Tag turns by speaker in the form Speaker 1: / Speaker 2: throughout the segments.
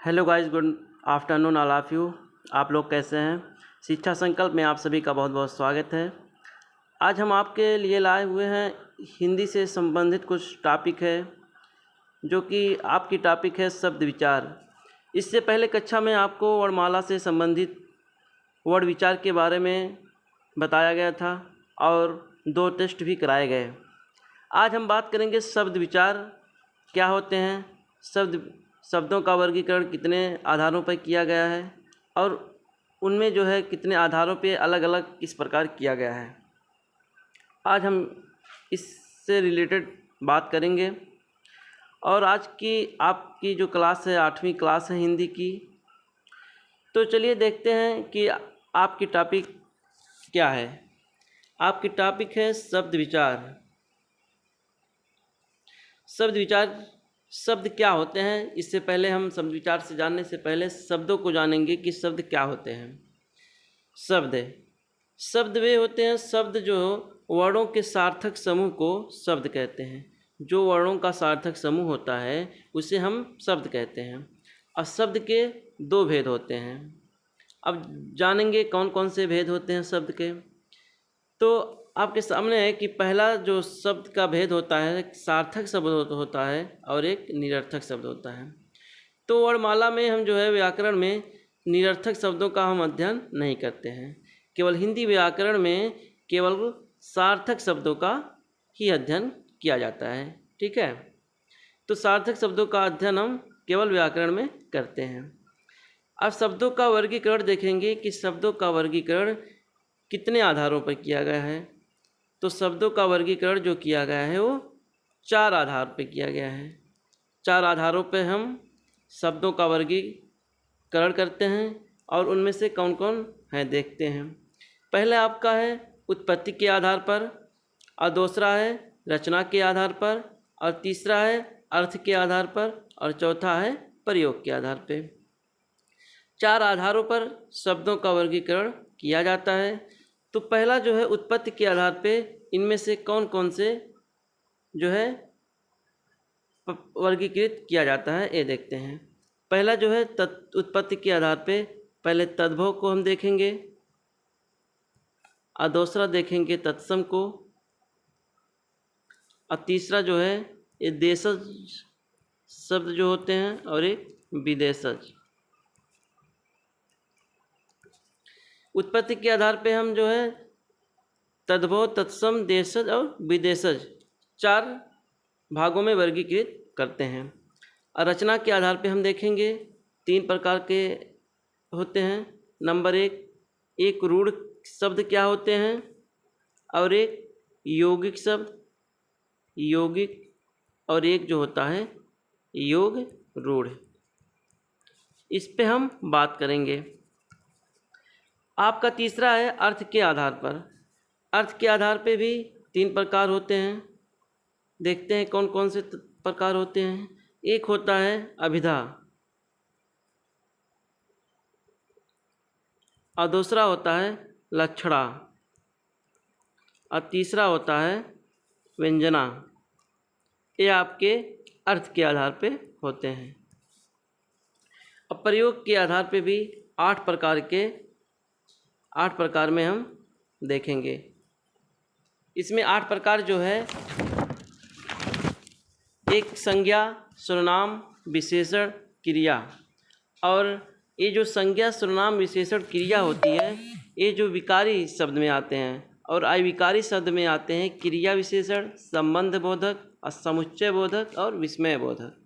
Speaker 1: Hello guys, good afternoon all of you. आप लोग कैसे हैं? शिक्षा संकल्प में आप सभी का बहुत बहुत स्वागत है। आज हम आपके लिए लाए हुए हैं हिंदी से संबंधित कुछ टॉपिक है, जो कि आपकी टॉपिक है शब्द विचार। इससे पहले कक्षा में आपको वर्णमाला से संबंधित वर्ड विचार के बारे में बताया गया था और 2 टेस्ट भी कराए गए। आज हम बात करेंगे शब्द विचार क्या होते हैं, शब्दों का वर्गीकरण कितने आधारों पर किया गया है और उनमें जो है कितने आधारों पे अलग अलग किस प्रकार किया गया है। आज हम इससे रिलेटेड बात करेंगे। और आज की आपकी जो क्लास है 8वीं क्लास है हिंदी की। तो चलिए देखते हैं कि आपकी टॉपिक क्या है। आपकी टॉपिक है शब्द विचार। शब्द विचार शब्द क्या होते हैं, इससे पहले हम शब्द विचार से जानने से पहले शब्दों को जानेंगे कि शब्द क्या होते हैं। शब्द वे होते हैं, शब्द जो वर्णों के सार्थक समूह को शब्द कहते हैं। जो वर्णों का सार्थक समूह होता है उसे हम शब्द कहते हैं। और शब्द के 2 भेद होते हैं। अब जानेंगे कौन कौन से भेद होते हैं शब्द के। तो आपके सामने है कि पहला जो शब्द का भेद होता है, एक सार्थक शब्द होता है और एक निरर्थक शब्द होता है। तो वर्णमाला में हम जो है व्याकरण में निरर्थक शब्दों का हम अध्ययन नहीं करते हैं। केवल हिंदी व्याकरण में केवल सार्थक शब्दों का ही अध्ययन किया जाता है। ठीक है, तो सार्थक शब्दों का अध्ययन हम केवल व्याकरण में करते हैं। अब शब्दों का वर्गीकरण देखेंगे कि शब्दों का वर्गीकरण कितने आधारों पर किया गया है। तो शब्दों का वर्गीकरण जो किया गया है वो 4 आधार पर किया गया है। 4 आधारों पर हम शब्दों का वर्गीकरण करते हैं और उनमें से कौन कौन है देखते हैं। पहले आपका है उत्पत्ति के आधार पर, और दूसरा है रचना के आधार पर, और तीसरा है अर्थ के आधार पर, और चौथा है प्रयोग के आधार पर। 4 आधारों पर शब्दों का वर्गीकरण किया जाता है। तो पहला जो है उत्पत्ति के आधार पे इनमें से कौन कौन से जो है वर्गीकृत किया जाता है ये देखते हैं। पहला जो है उत्पत्ति के आधार पे पहले तद्भव को हम देखेंगे, और दूसरा देखेंगे तत्सम को, और तीसरा जो है ये देशज शब्द जो होते हैं और एक विदेशज। उत्पत्ति के आधार पे हम जो है तद्भव, तत्सम, देशज और विदेशज 4 भागों में वर्गीकृत करते हैं। और रचना के आधार पे हम देखेंगे 3 प्रकार के होते हैं। नंबर 1, एक रूढ़ शब्द क्या होते हैं, और एक यौगिक शब्द, यौगिक, और एक जो होता है योग रूढ़। इस पे हम बात करेंगे। आपका तीसरा है अर्थ के आधार पर। अर्थ के आधार पे भी 3 प्रकार होते हैं। देखते हैं कौन कौन से प्रकार होते हैं। एक होता है अभिधा, और दूसरा होता है लक्षणा, और तीसरा होता है व्यंजना। ये आपके अर्थ के आधार पे होते हैं। अब प्रयोग के आधार पे भी 8 प्रकार में हम देखेंगे। इसमें 8 प्रकार जो है, एक संज्ञा, सर्वनाम, विशेषण, क्रिया। और ये जो संज्ञा, सर्वनाम, विशेषण, क्रिया होती है, ये जो विकारी शब्द में आते हैं, और अविकारी शब्द में आते हैं क्रिया विशेषण, संबंध बोधक, समुच्चय बोधक और विस्मय बोधक।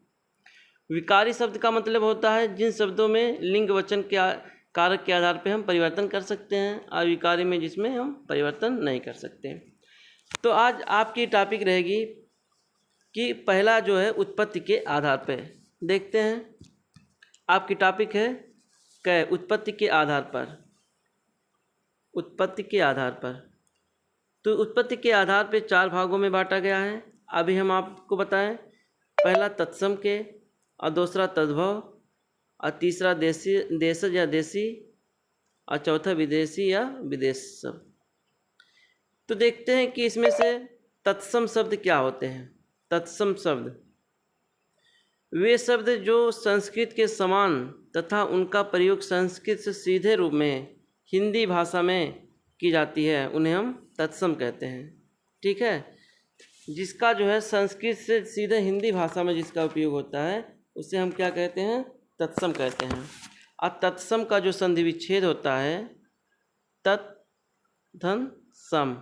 Speaker 1: विकारी शब्द का मतलब होता है जिन शब्दों में लिंग वचन के कारक के आधार पर हम परिवर्तन कर सकते हैं, अविकारी में जिसमें हम परिवर्तन नहीं कर सकते। तो आज आपकी टॉपिक रहेगी कि पहला जो है उत्पत्ति के आधार पर। देखते हैं आपकी टॉपिक है क्या, उत्पत्ति के आधार पर। उत्पत्ति के आधार पर, तो उत्पत्ति के आधार पर 4 भागों में बांटा गया है। अभी हम आपको बताएं, पहला तत्सम के, और दूसरा तद्भव, और तीसरा देशज या देसी, और चौथा विदेशी या विदेश शब्द। तो देखते हैं कि इसमें से तत्सम शब्द क्या होते हैं। तत्सम शब्द वे शब्द जो संस्कृत के समान तथा उनका प्रयोग संस्कृत से सीधे रूप में हिंदी भाषा में की जाती है उन्हें हम तत्सम कहते हैं। ठीक है, जिसका जो है संस्कृत से सीधे हिंदी भाषा में जिसका उपयोग होता है उसे हम क्या कहते हैं? तत्सम कहते हैं। और तत्सम का जो संधि विच्छेद होता है तत् धन सम,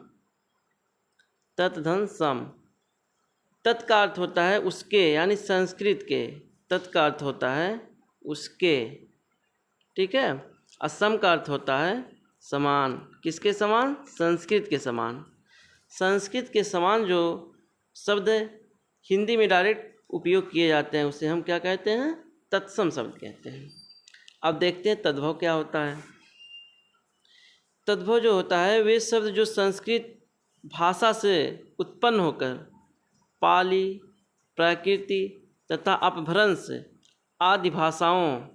Speaker 1: तत् धन सम, तत् का अर्थ होता है उसके, यानी संस्कृत के, तत् का अर्थ होता है उसके। ठीक है, असम का अर्थ होता है समान। किसके समान? संस्कृत के समान। संस्कृत के समान जो शब्द हिंदी में डायरेक्ट उपयोग किए जाते हैं उसे हम क्या कहते हैं? तत्सम शब्द कहते हैं। अब देखते हैं तद्भव क्या होता है। तद्भव जो होता है वे शब्द जो संस्कृत भाषा से उत्पन्न होकर पाली, प्राकृति तथा अपभ्रंश आदि भाषाओं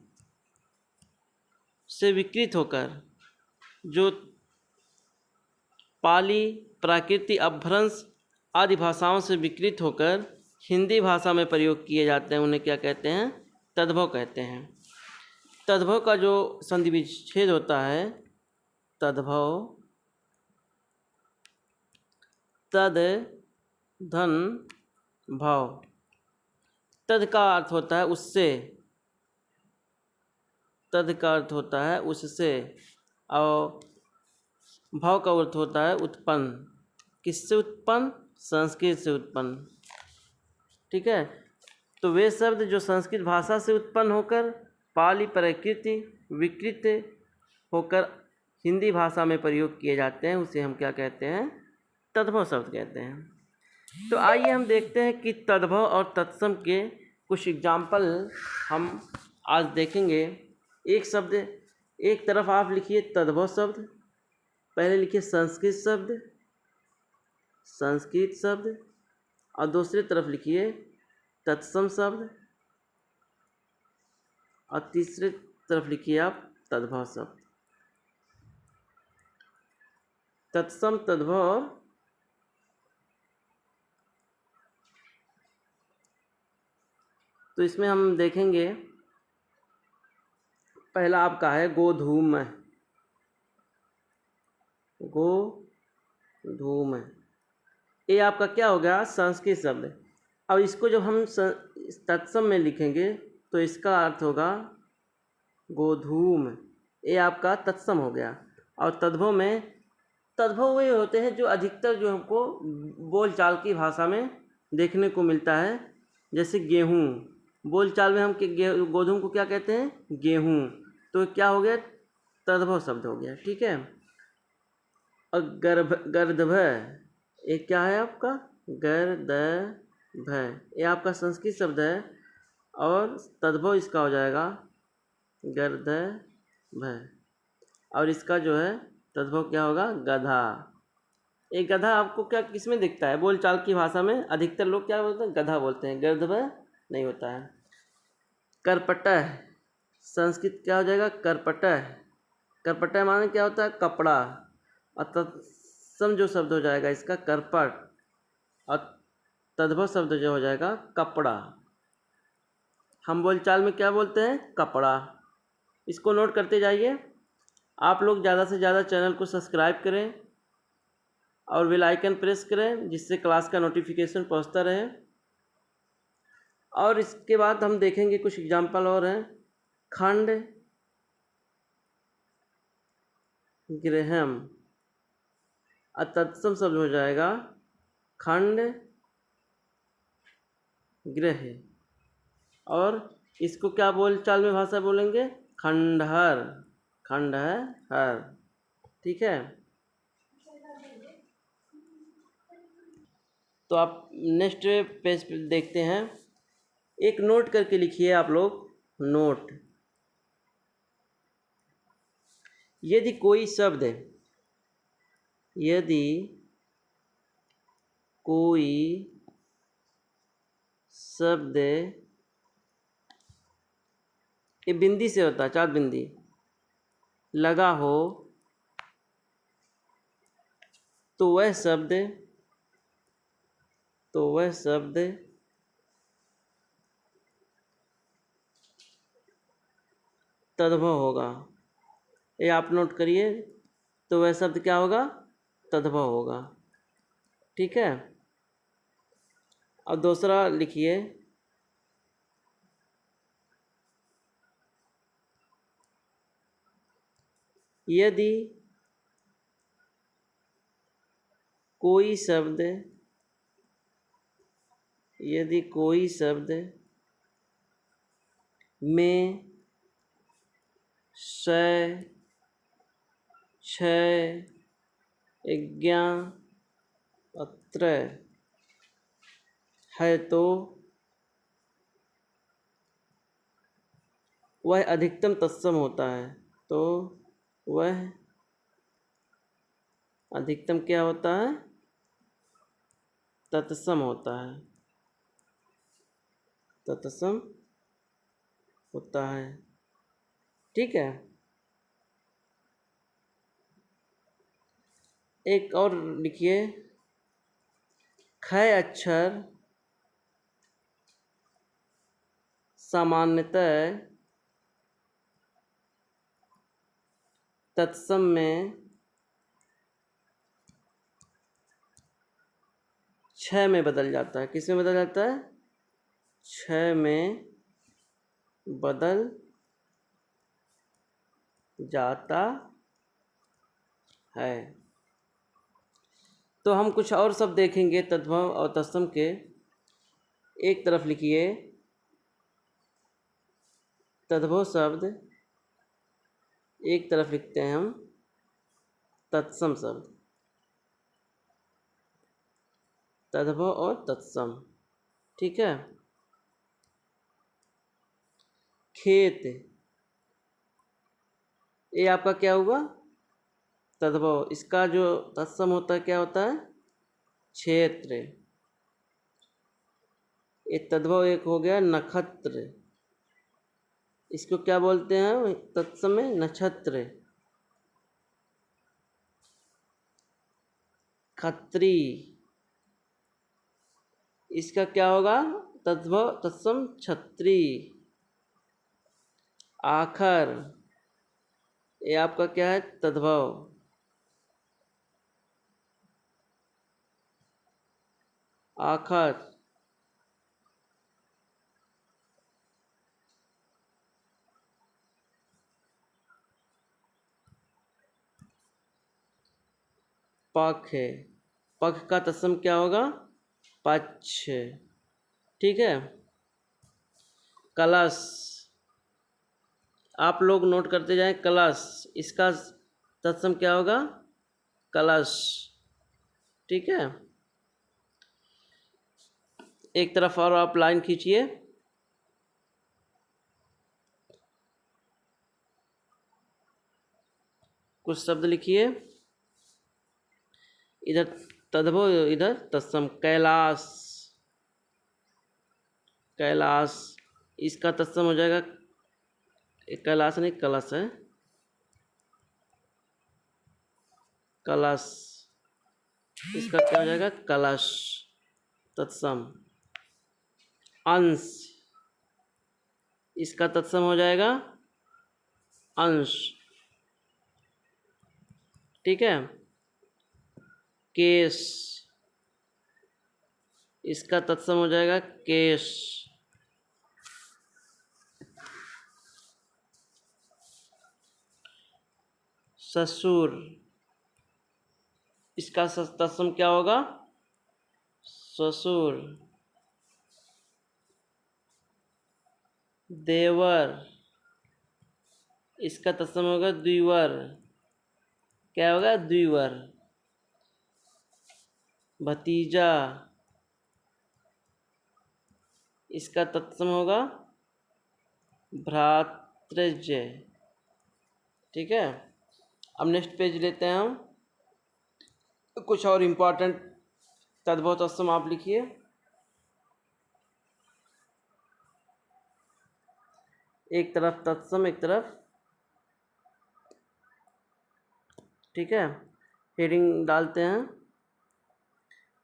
Speaker 1: से विकृत होकर, जो पाली, प्राकृति, अपभ्रंश आदि भाषाओं से विकृत होकर हिंदी भाषा में प्रयोग किए जाते हैं उन्हें क्या कहते हैं? तद्भव कहते हैं। तद्भव का जो संधि विच्छेद होता है तद्भव, तद धन भव। तद का अर्थ होता है उससे, तद का अर्थ होता है उससे, और भव का अर्थ होता है उत्पन्न। किससे उत्पन्न? संस्कृत से उत्पन्न। ठीक है, तो वे शब्द जो संस्कृत भाषा से उत्पन्न होकर पाली, प्राकृति विकृत होकर हिंदी भाषा में प्रयोग किए जाते हैं उसे हम क्या कहते हैं? तद्भव शब्द कहते हैं। तो आइए हम देखते हैं कि तद्भव और तत्सम के कुछ एग्जाम्पल हम आज देखेंगे। एक शब्द एक तरफ आप लिखिए तद्भव शब्द, पहले लिखिए संस्कृत शब्द, संस्कृत शब्द, और दूसरी तरफ लिखिए तत्सम शब्द, और तीसरी तरफ लिखिए आप तद्भव शब्द। तत्सम, तद्भव, तो इसमें हम देखेंगे पहला आपका है गोधूम। गोधूम, ये आपका क्या हो गया? संस्कृत शब्द। अब इसको जब हम तत्सम में लिखेंगे तो इसका अर्थ होगा गोधूम, ये आपका तत्सम हो गया। और तद्भव में, तद्भव वे होते हैं जो अधिकतर जो हमको बोलचाल की भाषा में देखने को मिलता है। जैसे गेहूँ, बोलचाल में हम गोधूम को क्या कहते हैं? गेहूँ। तो क्या हो गया? तद्भव शब्द हो गया। ठीक है, और गर्दभ, ये क्या है आपका? गर्दभ, ये आपका संस्कृत शब्द है और तद्भव इसका हो जाएगा गर्दभ। और इसका जो है तद्भव क्या होगा? गधा। एक गधा आपको क्या किस में दिखता है? बोलचाल की भाषा में अधिकतर लोग क्या बोलते हैं? गधा बोलते हैं, गर्दभ नहीं होता है। करपटह, संस्कृत क्या हो जाएगा? करपटह। करपटह माने क्या होता है? कपड़ा। और तत्सम जो शब्द हो जाएगा इसका करपट, और तद्भव शब्द जो हो जाएगा कपड़ा। हम बोलचाल में क्या बोलते हैं? कपड़ा। इसको नोट करते जाइए। आप लोग ज़्यादा से ज़्यादा चैनल को सब्सक्राइब करें और बेल आइकन प्रेस करें जिससे क्लास का नोटिफिकेशन पहुंचता रहे। और इसके बाद हम देखेंगे कुछ एग्जाम्पल और हैं। खंड, गृहम, और तत्सम शब्द हो जाएगा खंड गृह। और इसको क्या बोलचाल में भाषा बोलेंगे? खंडहर, खंडहर। ठीक है, तो आप नेक्स्ट पेज पे देखते हैं। एक नोट करके लिखिए आप लोग, नोट। यदि कोई शब्द, यदि कोई शब्द, ये बिंदी से होता है, 4 बिंदी लगा हो तो वह शब्द तद्भव होगा। ये आप नोट करिए। तो वह शब्द क्या होगा? तद्भव होगा। ठीक है। अब दूसरा लिखिए, यदि कोई शब्द में शय, क्षय, ज्ञा, अत्रय है तो वह अधिकतम तत्सम होता है। तो वह अधिकतम क्या होता है? तत्सम होता है। तत्सम होता है। ठीक है। एक और लिखिए, खय अक्षर सामान्यतः तत्सम में क्षय में बदल जाता है। किस में बदल जाता है? क्षय में बदल जाता है। तो हम कुछ और शब्द देखेंगे तद्भव और तत्सम के। एक तरफ लिखिए, तद्भव शब्द, एक तरफ लिखते हैं हम तत्सम शब्द। तद्भव और तत्सम। ठीक है। खेत, ये आपका क्या हुआ? तद्भव। इसका जो तत्सम होता है क्या होता है? क्षेत्र। ये तद्भव एक हो गया नक्षत्र। इसको क्या बोलते हैं तत्सम में? नक्षत्र। खत्री, इसका क्या होगा? तद्भव तत्सम छत्री। आखर, ये आपका क्या है? तद्भव। आखर। पख है। पख का तत्सम क्या होगा? पक्ष। ठीक है। कलश, आप लोग नोट करते जाएं। कलश, इसका तत्सम क्या होगा? कलश। ठीक है। एक तरफ और आप लाइन खींचिए। कुछ शब्द लिखिए। इधर तद्भव, इधर तत्सम। कैलाश, कैलाश, इसका तत्सम हो जाएगा, कैलाश नहीं कलश है, कलश। इसका क्या हो जाएगा? कलश। तत्सम। अंश, इसका तत्सम हो जाएगा अंश। ठीक है। केश, इसका तत्सम हो जाएगा केश। ससुर, इसका तत्सम क्या होगा? ससुर। देवर, इसका तत्सम होगा द्विवर। क्या होगा? द्विवर। भतीजा, इसका तत्सम होगा भ्रातृज। ठीक है। अब नेक्स्ट पेज लेते हैं हम। कुछ और इम्पोर्टेंट तद्भव तत्सम आप लिखिए। एक तरफ तत्सम, एक तरफ। ठीक है। हेडिंग डालते हैं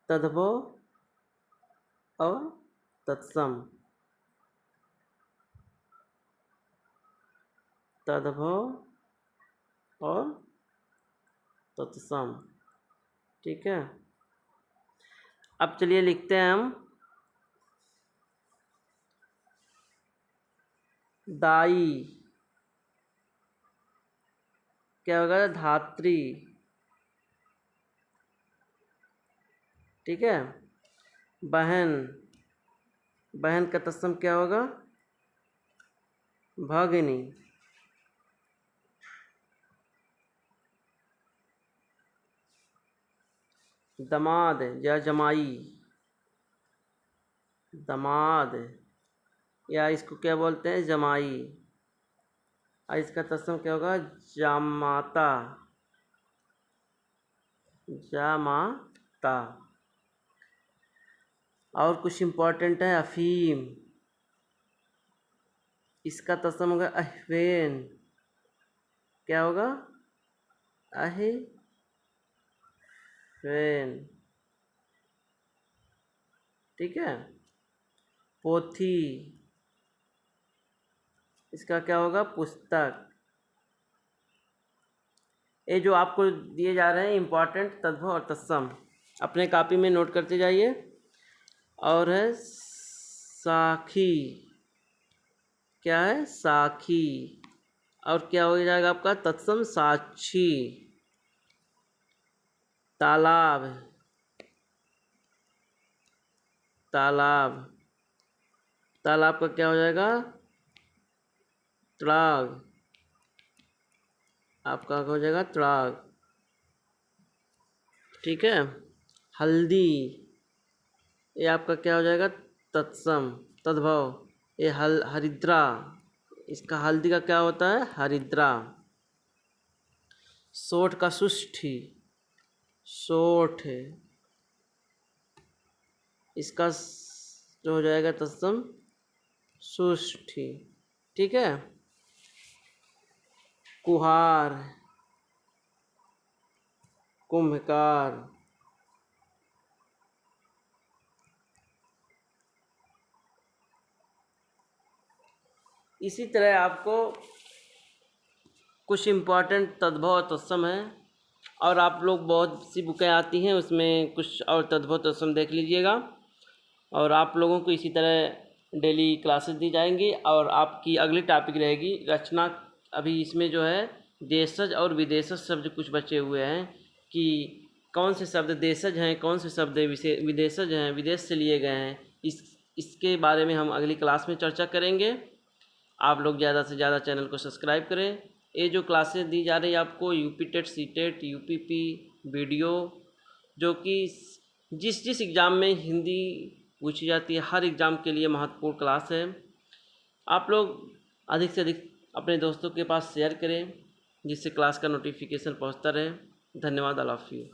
Speaker 1: तद्भव और तत्सम। तद्भव और तत्सम। ठीक है, अब चलिए लिखते हैं हम दाई क्या होगा, धात्री। ठीक है, बहन, बहन का तत्सम क्या होगा, भगिनी। दमाद या जमाई, दमाद या इसको क्या बोलते हैं, जमाई। और इसका तत्सम क्या होगा, जामाता, जामाता। और कुछ इम्पोर्टेंट है, अफीम, इसका तत्सम होगा अहवेन। क्या होगा, अहवेन। ठीक है, पोथी, इसका क्या होगा, पुस्तक। ये जो आपको दिए जा रहे हैं इम्पॉर्टेंट तद्भव और तत्सम, अपने कॉपी में नोट करते जाइए। और है साखी, क्या है, साखी। और क्या हो जाएगा आपका तत्सम, साक्षी। तालाब, तालाब, तालाब का क्या हो जाएगा, तड़ाग। आपका हो जाएगा तड़ाग। ठीक है, हल्दी, ये आपका क्या हो जाएगा, तत्सम तद्भव। ये हरिद्रा, इसका हल्दी का क्या होता है, हरिद्रा। सोठ का सुष्ठी, सोठ, इसका जो हो जाएगा तत्सम, सुष्ठी। ठीक है, कुहार, कुम्भकार। इसी तरह आपको कुछ इम्पोर्टेंट तद्भव और तत्सम है, और आप लोग बहुत सी बुकें आती हैं उसमें कुछ और तद्भव तत्सम देख लीजिएगा। और आप लोगों को इसी तरह डेली क्लासेस दी जाएंगी। और आपकी अगली टॉपिक रहेगी रचना। अभी इसमें जो है देशज और विदेशज शब्द कुछ बचे हुए हैं कि कौन से शब्द देशज हैं, कौन से शब्द विदेशज हैं, विदेश से लिए गए हैं। इसके बारे में हम अगली क्लास में चर्चा करेंगे। आप लोग ज़्यादा से ज़्यादा चैनल को सब्सक्राइब करें। ये जो क्लासेस दी जा रही है आपको UP TET, C TET, UPP video, जो कि जिस जिस एग्ज़ाम में हिंदी पूछी जाती है, हर एग्ज़ाम के लिए महत्वपूर्ण क्लास है। आप लोग अधिक से अधिक अपने दोस्तों के पास शेयर करें जिससे क्लास का नोटिफिकेशन पहुंचता रहे। धन्यवाद, आई लव यू।